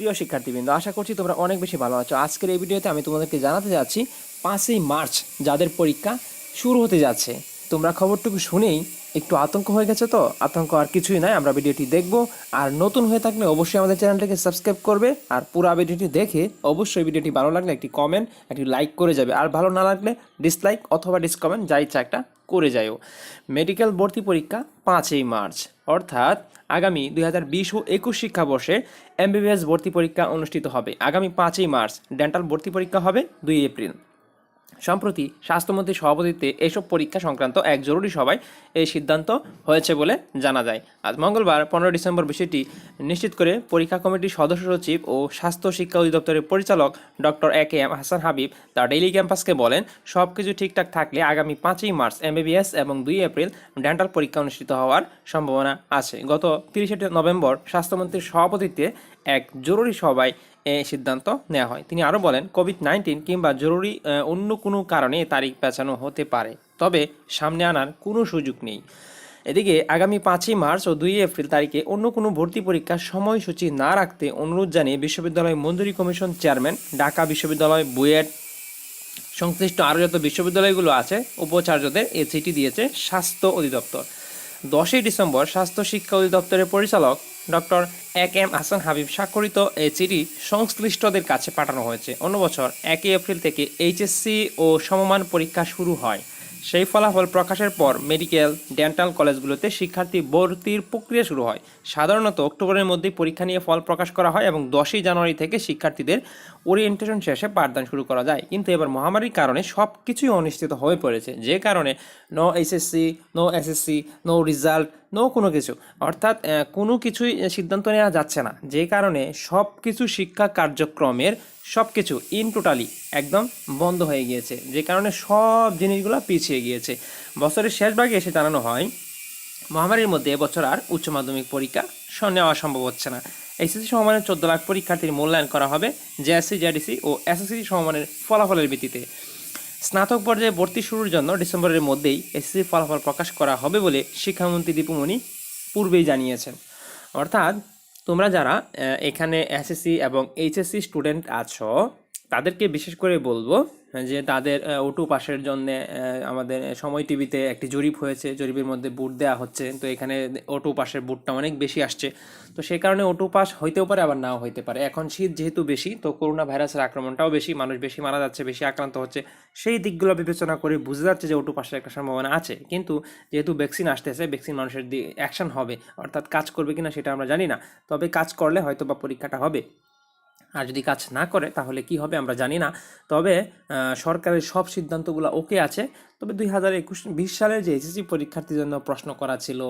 প্রিয় শিক্ষার্থীবৃন্দ, আশা করছি তোমরা অনেক বেশি ভালো আছো। আজকের এই ভিডিওতে আমি তোমাদেরকে জানাতে যাচ্ছি 5ই মার্চ যাদের পরীক্ষা শুরু হতে যাচ্ছে। তোমরা খবরটুকু শুনেই একটু আতঙ্ক হয়ে গেছে তো? আতঙ্ক আর কিছুই নয়, আমরা ভিডিওটি দেখব। আর নতুন হয়ে থাকলে অবশ্যই আমাদের চ্যানেলটাকে সাবস্ক্রাইব করবে, আর পুরো ভিডিওটি দেখে অবশ্যই ভিডিওটি ভালো লাগলে একটি কমেন্ট, একটি লাইক করে যাবে, আর ভালো না লাগলে ডিসলাইক অথবা ডিসকমেন্ট যা ইচ্ছা একটা করে যাও। মেডিকেল ভর্তি পরীক্ষা 5ই মার্চ, অর্থাৎ আগামী 2020 ও 21 শিক্ষাবর্ষে এমবিবিএস ভর্তি পরীক্ষা অনুষ্ঠিত হবে আগামী 5ই মার্চ। ডেন্টাল ভর্তি পরীক্ষা হবে 2 এপ্রিল। সম্প্রতি স্বাস্থ্যমন্ত্রীর সভাপতিত্বে এসব পরীক্ষা সংক্রান্ত এক জরুরি সভায় এই সিদ্ধান্ত হয়েছে বলে জানা যায়। আজ মঙ্গলবার 15 ডিসেম্বর বিষয়টি নিশ্চিত করে পরীক্ষা কমিটির সদস্য সচিব ও স্বাস্থ্য শিক্ষা অধিদপ্তরের পরিচালক ডক্টর AKM হাসান হাবিব তার ডেইলি ক্যাম্পাসকে বলেন, সব কিছু ঠিকঠাক থাকলে আগামী 5ই মার্চ এমবিবিএস এবং 2 এপ্রিল ডেন্টাল পরীক্ষা অনুষ্ঠিত হওয়ার সম্ভাবনা আছে। গত 30 নভেম্বর স্বাস্থ্যমন্ত্রীর সভাপতিত্বে এক জরুরি সভায় এই সিদ্ধান্ত নেওয়া হয়। তিনি আরও বলেন, কোভিড-19 কিংবা জরুরি অন্য কোনো কারণে তারিখ পেছানো হতে পারে, তবে সামনে আনার কোনো সুযোগ নেই। এদিকে আগামী 5ই মার্চ ও 2 এপ্রিল তারিখে অন্য কোনো ভর্তি পরীক্ষার সময়সূচি না রাখতে অনুরোধ জানিয়ে বিশ্ববিদ্যালয় মঞ্জুরি কমিশন চেয়ারম্যান, ঢাকা বিশ্ববিদ্যালয়, বুয়েট সংশ্লিষ্ট আরও যত বিশ্ববিদ্যালয়গুলো আছে উপাচার্যদের এ চিঠি দিয়েছে স্বাস্থ্য অধিদপ্তর। 10ই ডিসেম্বর স্বাস্থ্য শিক্ষা অধিদপ্তরের পরিচালক ডক্টর AKM হাসান হাবিব স্বাক্ষরিত এই চিঠি সংশ্লিষ্টদের কাছে পাঠানো হয়েছে। অন্য বছর 1 এপ্রিল থেকে এইচএসসি ও সমমান পরীক্ষা শুরু হয়। সেই ফলাফল প্রকাশের পর মেডিকেল, ডেন্টাল কলেজগুলোতে শিক্ষার্থী ভর্তির প্রক্রিয়া শুরু হয়। সাধারণত অক্টোবরের মধ্যেই পরীক্ষা নিয়ে ফল প্রকাশ করা হয় এবং 10ই জানুয়ারি থেকে শিক্ষার্থীদের ওরিয়েন্টেশন শেষে পাঠদান শুরু করা যায়। কিন্তু এবার মহামারীর কারণে সব কিছুই অনিশ্চিত হয়ে পড়েছে, যে কারণে no HSC, no SSC, no result, no কোনো কিছু, অর্থাৎ কোনো কিছুই সিদ্ধান্ত নেওয়া যাচ্ছে না, যে কারণে সব কিছু শিক্ষা কার্যক্রমের সব কিছু ইন টোটালি একদম বন্ধ হয়ে গিয়েছে, যে কারণে সব জিনিসগুলো পিছিয়ে গিয়েছে। বছরের শেষ ভাগে এসে জানানো হয়, মহামারীর মধ্যে এবছর আর উচ্চ মাধ্যমিক পরীক্ষা নেওয়া সম্ভব হচ্ছে না। এইচএসসি সমমানের 14 লাখ পরীক্ষার্থীর মূল্যায়ন করা হবে জেএসসি, জেডিসি ও এসএসসি সমমানের ফলাফলের ভিত্তিতে। স্নাতক পর্যায়ে ভর্তি শুরুর জন্য ডিসেম্বরের মধ্যেই এসএসসি ফলাফল প্রকাশ করা হবে বলে শিক্ষামন্ত্রী দীপু মনি পূর্বেই জানিয়েছেন। অর্থাৎ তোমরা যারা এখানে এসএসসি এবং এইচএসসি স্টুডেন্ট আছো, তাদেরকে বিশেষ করে বলবো যে তাদের ওটু পাসের জন্য আমাদের সময় টিভিতে একটি জরিপ হয়েছে, জরিপের মধ্যে বুট দেওয়া হচ্ছে। তো এখানে ওটু পাসের বুটটা অনেক বেশি আসছে, তো সেই কারণে ওটু পাস হইতেও পারে, আবার নাও হইতে পারে। এখন শীত যেহেতু বেশি, তো করোনা ভাইরাসের আক্রমণটাও বেশি, মানুষ বেশি মারা যাচ্ছে, বেশি আক্রান্ত হচ্ছে, সেই দিকগুলো বিবেচনা করে বোঝা যাচ্ছে যে ওটু পাসের একটা সম্ভাবনা আছে। কিন্তু যেহেতু ভ্যাকসিন আসতেছে, ভ্যাকসিন মানুষের অ্যাকশন হবে, অর্থাৎ কাজ করবে কিনা সেটা আমরা জানি না, তবে কাজ করলে হয়তো বা পরীক্ষাটা হবে। আর যদি কাজ না করে তাহলে কি হবে আমরা জানি না। তবে সরকারের সব সিদ্ধান্তগুলো ওকে আছে। তবে 2021-20 সালের যে এইচএসসি পরীক্ষার্থীর জন্য প্রশ্ন করা ছিল,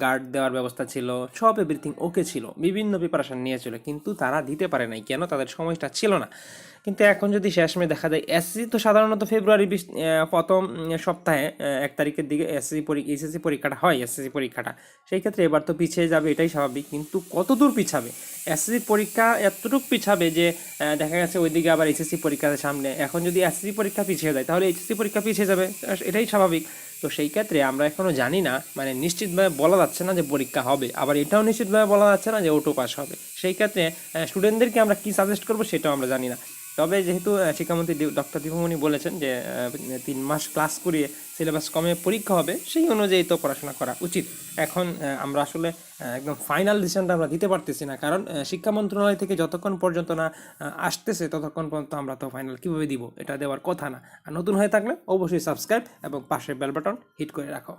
গার্ড দেওয়ার ব্যবস্থা ছিল, সব এভরিথিং ওকে ছিল, বিভিন্ন প্রিপারেশন নিয়েছিল, কিন্তু তারা দিতে পারে নাই। কেন? তাদের সময়টা ছিল না। কিন্তু এখন যদি শেষমে দেখা যায়, এসএসসি তো সাধারণত ফেব্রুয়ারি প্রথম সপ্তাহে 1 তারিখের দিকে এইচএসসি পরীক্ষাটা হয়, এসএসসি পরীক্ষাটা, সেই ক্ষেত্রে এবার তো পিছিয়ে যাবে, এটাই স্বাভাবিক। কিন্তু কত দূর পিছাবে? এসএসসি পরীক্ষা এতটুকু পিছাবে যে দেখা গেছে ওইদিকে আবার এইচএসসি পরীক্ষার সামনে। এখন যদি এসএসসি পরীক্ষা পিছিয়ে যায় তাহলে এইচএসসি পরীক্ষা পিছিয়ে যাবে, এটাই স্বাভাবিক। তো সেই ক্ষেত্রে আমরা এখনও জানি না, মানে নিশ্চিতভাবে বলা যাচ্ছে না যে পরীক্ষা হবে, আবার এটাও নিশ্চিতভাবে বলা যাচ্ছে না যে ওটো পাস হবে। সেই ক্ষেত্রে স্টুডেন্টদেরকে আমরা কী সাজেস্ট করবো সেটাও আমরা জানি না। তবে যেহেতু শিক্ষামন্ত্রী ডক্টর দীপুমনি বলেছেন যে 3 মাস ক্লাস করিয়ে সিলেবাস কমে পরীক্ষা হবে, সেই অনুযায়ী তো পড়াশোনা করা উচিত। এখন আমরা আসলে একদম ফাইনাল ডিসিশনটা আমরা দিতে পারতেছি না, কারণ শিক্ষা মন্ত্রণালয় থেকে যতক্ষণ পর্যন্ত না আসতেছে ততক্ষণ পর্যন্ত আমরা তো ফাইনাল কীভাবে দিব, এটা দেওয়ার কথা না। আর নতুন হয়ে থাকলে অবশ্যই সাবস্ক্রাইব এবং পাশের বেল বাটন হিট করে রাখো।